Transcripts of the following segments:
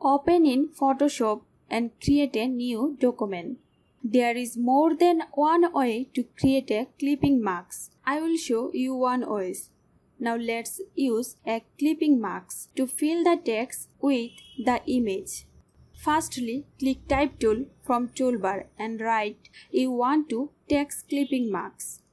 Open in Photoshop and create a new document. There is more than one way to create a clipping mask. I will show you one way. Now let's use a clipping mask to fill the text with the image. Firstly, click Type tool from toolbar and write you want to text clipping mask.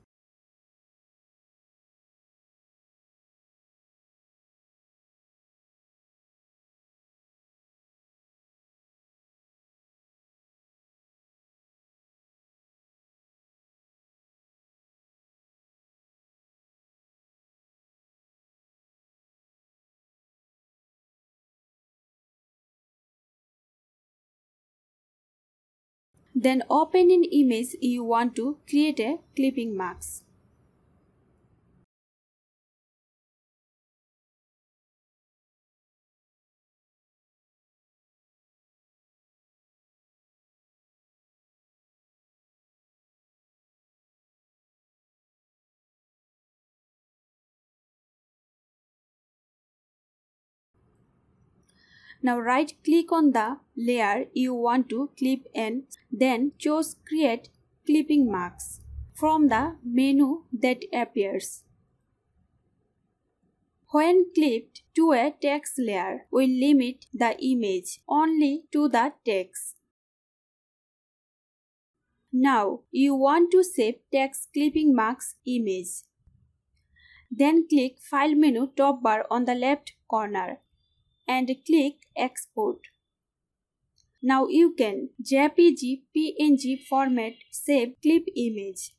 Then open an image you want to create a clipping mask. Now right click on the layer you want to clip in, then choose Create Clipping Mask from the menu that appears. When clipped to a text layer, we limit the image only to the text. Now you want to save text clipping mask image. Then click File menu top bar on the left corner and click Export. Now you can JPG PNG format save clip image.